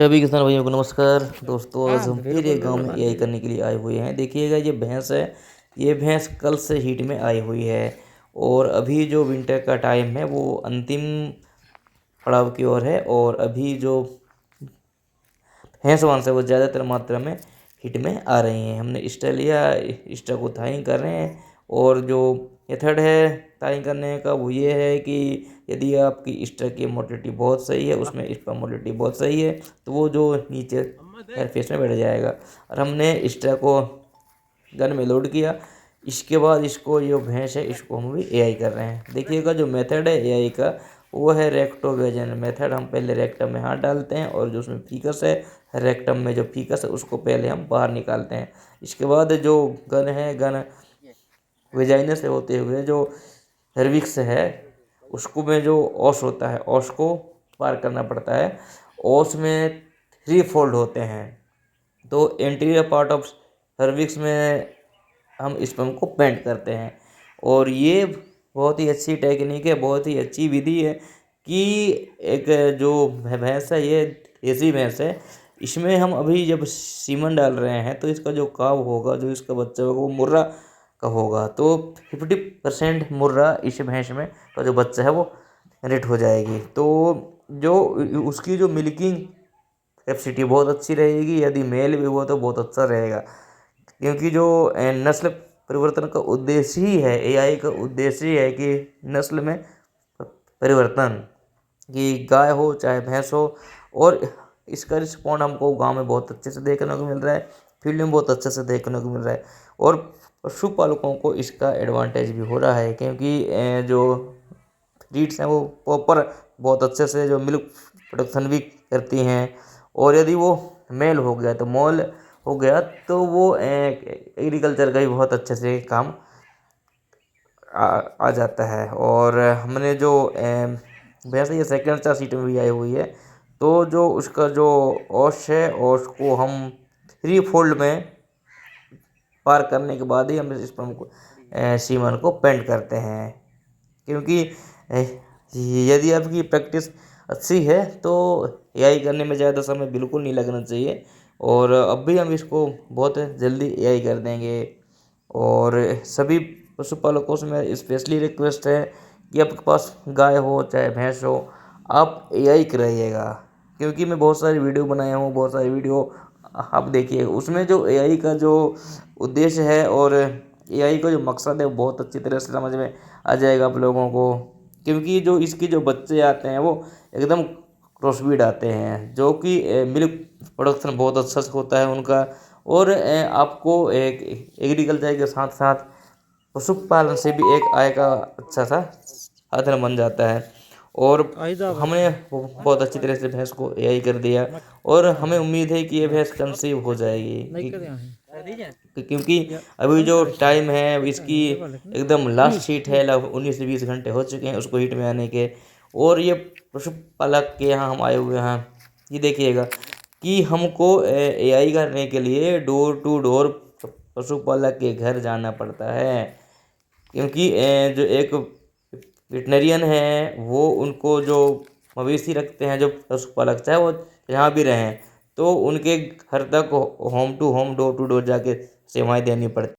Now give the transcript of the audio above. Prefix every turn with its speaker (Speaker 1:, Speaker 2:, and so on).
Speaker 1: सभी किसान भाइयों को नमस्कार। दोस्तों आज
Speaker 2: हाँ,
Speaker 1: हम फिर
Speaker 2: बिल्कुल,
Speaker 1: एक गांव
Speaker 2: बिल्कुल
Speaker 1: में
Speaker 2: हाँ
Speaker 1: एआई
Speaker 2: जी।
Speaker 1: करने के लिए आए हुए हैं। देखिएगा ये भैंस है, ये भैंस कल से हीट में आई हुई है और अभी जो विंटर का टाइम है वो अंतिम पड़ाव की ओर है और अभी जो भैंस वांस है वो ज़्यादातर मात्रा में हीट में आ रही हैं। हमने स्टा लिया, स्टा को थाइंग कर रहे हैं और जो मेथड है थाइंग करने का वो ये है कि यदि आपकी स्टा की मोटिलिटी बहुत सही है, उसमें स्पर्म मोटिलिटी बहुत सही है, तो वो जो नीचे एयरफेस में बैठ जाएगा। और हमने स्टा को गन में लोड किया। इसके बाद इसको जो भैंस है इसको हम भी एआई कर रहे हैं। देखिएगा जो मेथड है एआई का वो है रेक्टोवेजन मेथड। हम पहले रेक्टम में हाथ डालते हैं और जो उसमें फीकस है, रेक्टम में जो फीकस है उसको पहले हम बाहर निकालते हैं। इसके बाद जो गन है, गन वेजाइना से होते हुए जो सर्विक्स है उसको में जो ओस होता है, ओस को पार करना पड़ता है। ओस में 3 फोल्ड होते हैं, तो इंटीरियर पार्ट ऑफ सर्विक्स में हम स्पर्म को पेंट करते हैं। और ये बहुत ही अच्छी टेक्निक है, बहुत ही अच्छी विधि है कि एक जो भैंस है ये देसी भैंस है, इसमें हम अभी जब सीमन डाल रहे हैं तो इसका जो काव होगा, जो इसका बच्चा होगा वो मुर्रा का होगा। तो 50% मुर्रा इस भैंस में का जो बच्चा है वो रेट हो जाएगी। तो जो उसकी जो मिल्किंग कैपेसिटी बहुत अच्छी रहेगी। यदि मेल भी हुआ तो बहुत अच्छा रहेगा, क्योंकि जो नस्ल परिवर्तन का उद्देश्य ही है, एआई का उद्देश्य ही है कि नस्ल में परिवर्तन, कि गाय हो चाहे भैंस हो। और इसका रिस्पॉन्ड हमको गांव में बहुत अच्छे से देखने को मिल रहा है, फील्ड में बहुत अच्छे से देखने को मिल रहा है। और पशुपालकों को इसका एडवांटेज भी हो रहा है, क्योंकि जो ब्रीड्स हैं वो प्रॉपर बहुत अच्छे से जो मिल्क प्रोडक्शन भी करती हैं। और यदि वो मेल हो गया तो मोल हो गया तो वो एग्रीकल्चर का भी बहुत अच्छे से काम आ जाता है। और हमने जो वैसे ये सेकेंड चार सीट में भी आई हुई है, तो जो उसका जो ओश है ओश को हम 3 फोल्ड में पार करने के बाद ही हम इस स्पर्म को सीमन को पेंट करते हैं। क्योंकि यदि आपकी प्रैक्टिस अच्छी है तो एआई करने में ज़्यादा समय बिल्कुल नहीं लगना चाहिए। और अब भी हम इसको बहुत जल्दी एआई कर देंगे। और सभी पशुपालकों से मैं स्पेशली रिक्वेस्ट है कि आपके पास गाय हो चाहे भैंस हो, आप एआई कराइएगा। क्योंकि मैं बहुत सारी वीडियो बनाया हूँ, बहुत सारी वीडियो आप देखिए, उसमें जो एआई का जो उद्देश्य है और एआई का जो मकसद है वो बहुत अच्छी तरह से समझ में आ जाएगा आप लोगों को। क्योंकि जो इसके जो बच्चे आते हैं वो एकदम क्रॉसब्रीड आते हैं, जो कि मिल्क प्रोडक्शन बहुत अच्छा से होता है उनका। और आपको एक एग्रीकल्चर के साथ साथ पशुपालन से भी एक आय का अच्छा सा साधन बन जाता है। और हमने बहुत अच्छी तरह से भैंस को एआई कर दिया और हमें उम्मीद है कि ये भैंस कंसीव हो जाएगी। क्योंकि अभी जो टाइम है इसकी एकदम लास्ट शीट है, लगभग 19 से 20 घंटे हो चुके हैं उसको हीट में आने के। और ये पशुपालक के यहाँ हम आए हुए हैं। ये देखिएगा कि हमको एआई करने के लिए डोर टू डोर पशुपालक के घर जाना पड़ता है। क्योंकि जो एक वेटनरियन है वो उनको जो मवेशी रखते हैं, जो पशुपालक चाहे वो जहाँ भी रहें, तो उनके घर तक home to home door to door जाके सेवाएं देनी पड़ती।